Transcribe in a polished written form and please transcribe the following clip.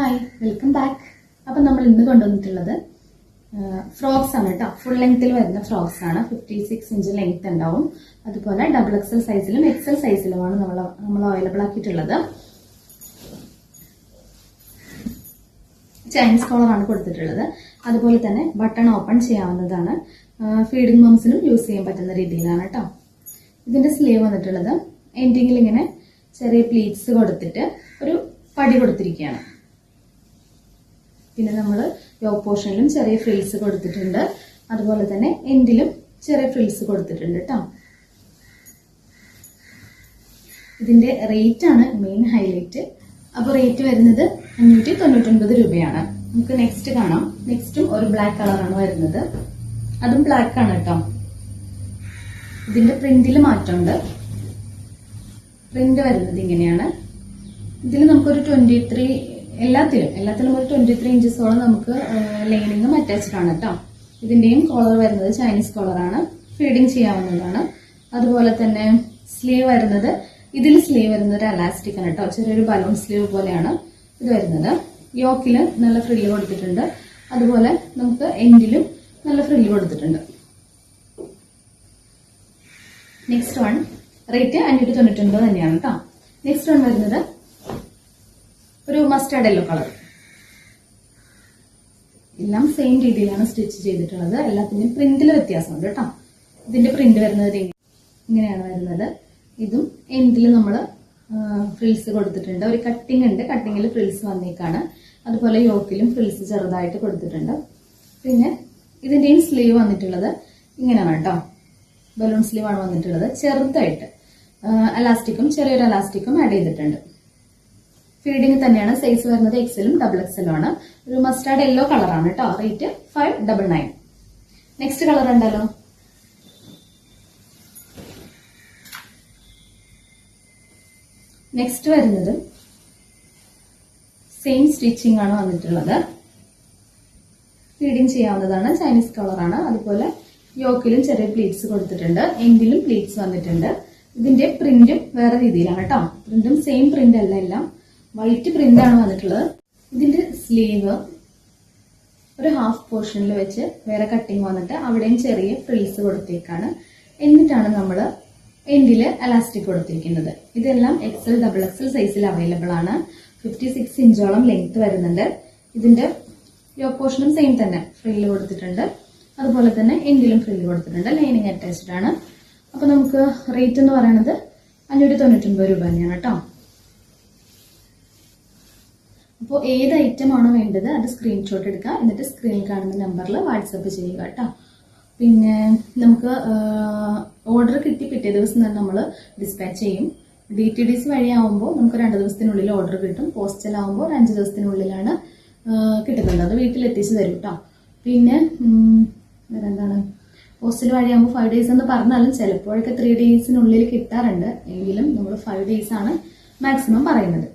Hi, welcome back. അപ്പം നമ്മൾ ഇന്ന് കൊണ്ടുവന്നിട്ടുള്ളത് ഫ്രോക്സ് ആണ് കേട്ടോ. ഫുൾ ലെങ്ത്തിൽ വരുന്ന ഫ്രോക്സ് ആണ്. 56 ഇഞ്ച് ലെങ്ത് ഉണ്ടാവും. അതുപോലെ XXL സൈസിലും XL സൈസിലുമാണ് നമ്മൾ അവൈലബിൾ ആക്കിയിട്ടുള്ളത്. ചൈനീസ് കോളറാണ് കൊടുത്തിട്ടുള്ളത്. അതുപോലെ തന്നെ ബട്ടൺ ഓപ്പൺ ചെയ്യാവുന്നതാണ്. ഫീഡിംഗ് മംസിനും യൂസ് ചെയ്യാൻ പറ്റുന്ന രീതിയിലാണ് കേട്ടോ. ഇതിന്റെ സ്ലീവ് വന്നിട്ടുള്ളത് എൻഡിങ്ങിൽ ഇങ്ങനെ ചെറിയ പ്ലീറ്റ്സ് കൊടുത്തിട്ട് ഒരു പടി കൊടുത്തിരിക്കുകയാണ്. പിന്നെ നമ്മൾ യോക്ക് പോർഷനിലും ചെറിയ ഫ്രിൽസ് കൊടുത്തിട്ടുണ്ട്. അതുപോലെ തന്നെ എൻഡിലും ചെറിയ ഫ്രിൽസ് കൊടുത്തിട്ടുണ്ട് കേട്ടോ. ഇതിന്റെ റേറ്റ് ആണ് മെയിൻ ഹൈലൈറ്റ്. അപ്പോൾ റേറ്റ് വരുന്നത് 599 രൂപയാണ്. നമുക്ക് നെക്സ്റ്റ് കാണാം. നെക്സ്റ്റും ഒരു ബ്ലാക്ക് കളറാണ് വരുന്നത്. അതും ബ്ലാക്ക് ആണ് കേട്ടോ. ഇതിന്റെ പ്രിന്റിൽ മാറ്റമുണ്ട്. പ്രിന്റ് വരുന്നത് ഇങ്ങനെയാണ്. ഇതിൽ നമുക്കൊരു 23 എല്ലാത്തിലും ഒരു 23 ഇഞ്ചസോളം നമുക്ക് ലൈനിങ്ങും അറ്റാച്ച്ഡ് ആണ് കേട്ടോ. ഇതിന്റെയും കോളർ വരുന്നത് ചൈനീസ് കോളറാണ്. ഫീഡിങ് ചെയ്യാവുന്നതാണ്. അതുപോലെ തന്നെ സ്ലീവ് വരുന്നത് സ്ലീവ് വരുന്നത് ഒരു അലാസ്റ്റിക് ആണ് കേട്ടോ. ചെറിയൊരു ബലൂൺ സ്ലീവ് പോലെയാണ് ഇത് വരുന്നത്. യോക്കില് നല്ല ഫ്രില്ല് കൊടുത്തിട്ടുണ്ട്. അതുപോലെ നമുക്ക് എൻഡിലും നല്ല ഫ്രില്ല് കൊടുത്തിട്ടുണ്ട്. നെക്സ്റ്റ് വൺ റേറ്റ് 599 തന്നെയാണ് കേട്ടോ. നെക്സ്റ്റ് വൺ വരുന്നത് ഒരു മസ്റ്റാർഡ് യെല്ലോ കളർ. എല്ലാം സെയിം രീതിയിലാണ് സ്റ്റിച്ച് ചെയ്തിട്ടുള്ളത്. എല്ലാത്തിന്റെയും പ്രിന്റിൽ വ്യത്യാസമുണ്ട് കേട്ടോ. ഇതിന്റെ പ്രിന്റ് വരുന്നത് ഇങ്ങനെയാണ് വരുന്നത്. ഇതും എൻഡിൽ നമ്മൾ ഫ്രിൽസ് കൊടുത്തിട്ടുണ്ട്. ഒരു കട്ടിംഗ് ഉണ്ട്. കട്ടിങ്ങിൽ ഫ്രിൽസ് വന്നേക്കാണ്. അതുപോലെ യോക്കിലും ഫ്രിൽസ് ചെറുതായിട്ട് കൊടുത്തിട്ടുണ്ട്. പിന്നെ ഇതിന്റെയും സ്ലീവ് വന്നിട്ടുള്ളത് ഇങ്ങനെയാണ് കേട്ടോ. ബലൂൺ സ്ലീവ് ആണ് വന്നിട്ടുള്ളത്. ചെറുതായിട്ട് ചെറിയൊരു അലാസ്റ്റിക്കും ആഡ് ചെയ്തിട്ടുണ്ട്. ഫീഡിങ് തന്നെയാണ്. സൈസ് വരുന്നത് XLും XXL ആണ്. ഒരു മസ്റ്റാർഡ് യെല്ലോ കളറാണ് കേട്ടോ. റേറ്റ് 599. നെക്സ്റ്റ് കളർ ഉണ്ടല്ലോ. നെക്സ്റ്റ് വരുന്നത് സെയിം സ്റ്റിച്ചിങ് ആണ് വന്നിട്ടുള്ളത്. ഫീഡിങ് ചെയ്യാവുന്നതാണ്. ചൈനീസ് കളറാണ്. അതുപോലെ യോക്കിലും ചെറിയ പ്ലീറ്റ്സ് കൊടുത്തിട്ടുണ്ട്. എൻഡിലും പ്ലീറ്റ്സ് വന്നിട്ടുണ്ട്. ഇതിന്റെ പ്രിന്റും വേറെ രീതിയിലാണ് കേട്ടോ. പ്രിന്റും സെയിം പ്രിന്റ് അല്ല, എല്ലാം വൈറ്റ് പ്രിന്റ് ആണ് വന്നിട്ടുള്ളത്. ഇതിന്റെ സ്ലീവ് ഒരു ഹാഫ് പോർഷനിൽ വെച്ച് വേറെ കട്ടിങ് വന്നിട്ട് അവിടെയും ചെറിയ ഫ്രിൽസ് കൊടുത്തേക്കാണ്. എന്നിട്ടാണ് നമ്മൾ എൻഡില് അലാസ്റ്റിക് കൊടുത്തിരിക്കുന്നത്. ഇതെല്ലാം XL XXL സൈസിൽ അവൈലബിൾ ആണ്. 56 ഇഞ്ചോളം ലെങ്ത് വരുന്നുണ്ട്. ഇതിന്റെ യോക്ക് പോർഷനും സെയിം തന്നെ ഫ്രില്ല് കൊടുത്തിട്ടുണ്ട്. അതുപോലെ തന്നെ എൻഡിലും ഫ്രില്ല് കൊടുത്തിട്ടുണ്ട്. ലൈനിങ് അറ്റാച്ച്ഡ് ആണ്. അപ്പൊ നമുക്ക് റേറ്റ് എന്ന് പറയുന്നത് 599 രൂപ തന്നെയാണ് കേട്ടോ. അപ്പോൾ ഏത് ഐറ്റം ആണോ വേണ്ടത് അത് സ്ക്രീൻഷോട്ട് എടുക്കുക. എന്നിട്ട് സ്ക്രീനിൽ കാണുന്ന നമ്പറിൽ വാട്സപ്പ് ചെയ്യുക കേട്ടോ. പിന്നെ നമുക്ക് ഓർഡർ കിട്ടി പിറ്റേ ദിവസം തന്നെ നമ്മൾ ഡിസ്പാച്ച് ചെയ്യും. DTDC വഴിയാവുമ്പോൾ നമുക്ക് 2 ദിവസത്തിനുള്ളിൽ ഓർഡർ കിട്ടും. പോസ്റ്റൽ ആവുമ്പോൾ 5 ദിവസത്തിനുള്ളിലാണ് കിട്ടുന്നത്. അത് വീട്ടിലെത്തിച്ച് തരും കേട്ടോ. പിന്നെ വേറെന്താണ്, പോസ്റ്റൽ വഴിയാകുമ്പോൾ 5 days എന്ന് പറഞ്ഞാലും ചിലപ്പോഴൊക്കെ 3 daysനുള്ളിൽ കിട്ടാറുണ്ട്. എങ്കിലും നമ്മൾ 5 days ആണ് മാക്സിമം പറയുന്നത്.